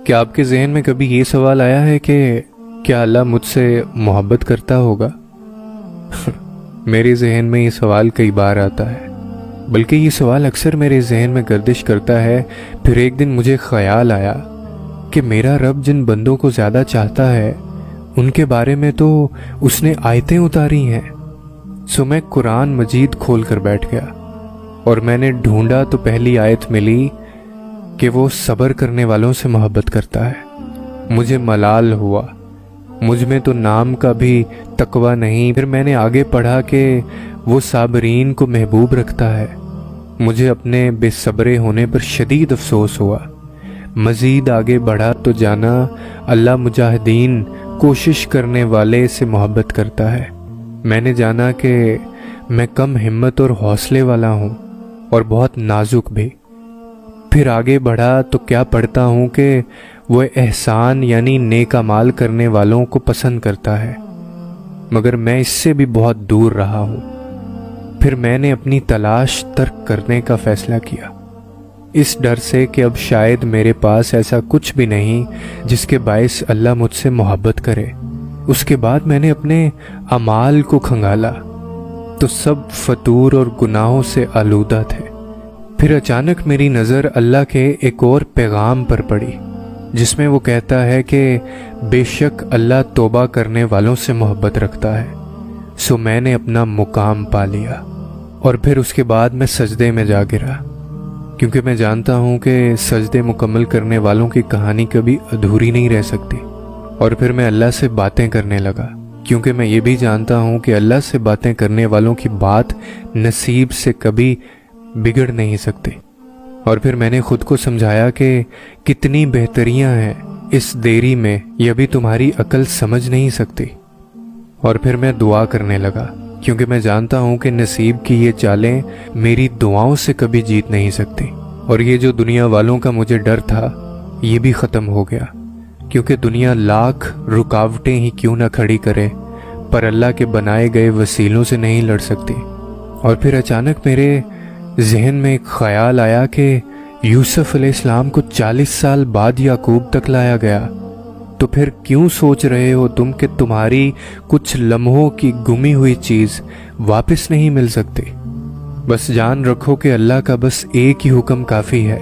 کیا آپ کے ذہن میں کبھی یہ سوال آیا ہے کہ کیا اللہ مجھ سے محبت کرتا ہوگا؟ میرے ذہن میں یہ سوال کئی بار آتا ہے، بلکہ یہ سوال اکثر میرے ذہن میں گردش کرتا ہے۔ پھر ایک دن مجھے خیال آیا کہ میرا رب جن بندوں کو زیادہ چاہتا ہے ان کے بارے میں تو اس نے آیتیں اتاری ہیں۔ سو میں قرآن مجید کھول کر بیٹھ گیا اور میں نے ڈھونڈا تو پہلی آیت ملی کہ وہ صبر کرنے والوں سے محبت کرتا ہے۔ مجھے ملال ہوا، مجھ میں تو نام کا بھی تقوی نہیں۔ پھر میں نے آگے پڑھا کہ وہ صابرین کو محبوب رکھتا ہے۔ مجھے اپنے بے صبرے ہونے پر شدید افسوس ہوا۔ مزید آگے بڑھا تو جانا اللہ مجاہدین، کوشش کرنے والے سے محبت کرتا ہے۔ میں نے جانا کہ میں کم ہمت اور حوصلے والا ہوں اور بہت نازک بھی۔ پھر آگے بڑھا تو کیا پڑھتا ہوں کہ وہ احسان یعنی نیک اعمال کرنے والوں کو پسند کرتا ہے، مگر میں اس سے بھی بہت دور رہا ہوں۔ پھر میں نے اپنی تلاش ترک کرنے کا فیصلہ کیا، اس ڈر سے کہ اب شاید میرے پاس ایسا کچھ بھی نہیں جس کے باعث اللہ مجھ سے محبت کرے۔ اس کے بعد میں نے اپنے اعمال کو کھنگالا تو سب فتور اور گناہوں سے آلودہ تھے۔ پھر اچانک میری نظر اللہ کے ایک اور پیغام پر پڑی جس میں وہ کہتا ہے کہ بے شک اللہ توبہ کرنے والوں سے محبت رکھتا ہے۔ سو میں نے اپنا مقام پا لیا اور پھر اس کے بعد میں سجدے میں جا گرا، کیونکہ میں جانتا ہوں کہ سجدے مکمل کرنے والوں کی کہانی کبھی ادھوری نہیں رہ سکتی۔ اور پھر میں اللہ سے باتیں کرنے لگا، کیونکہ میں یہ بھی جانتا ہوں کہ اللہ سے باتیں کرنے والوں کی بات نصیب سے کبھی بگڑ نہیں سکتی۔ اور پھر میں نے خود کو سمجھایا کہ کتنی بہتریاں ہیں اس دیری میں، یہ بھی تمہاری عقل سمجھ نہیں سکتی۔ اور پھر میں دعا کرنے لگا، کیونکہ میں جانتا ہوں کہ نصیب کی یہ چالیں میری دعاؤں سے کبھی جیت نہیں سکتی۔ اور یہ جو دنیا والوں کا مجھے ڈر تھا یہ بھی ختم ہو گیا، کیونکہ دنیا لاکھ رکاوٹیں ہی کیوں نہ کھڑی کرے پر اللہ کے بنائے گئے وسیلوں سے نہیں لڑ سکتی۔ اور پھر اچانک میرے ذہن میں ایک خیال آیا کہ یوسف علیہ السلام کو 40 سال بعد یعقوب تک لایا گیا، تو پھر کیوں سوچ رہے ہو تم کہ تمہاری کچھ لمحوں کی گمی ہوئی چیز واپس نہیں مل سکتی؟ بس جان رکھو کہ اللہ کا بس ایک ہی حکم کافی ہے،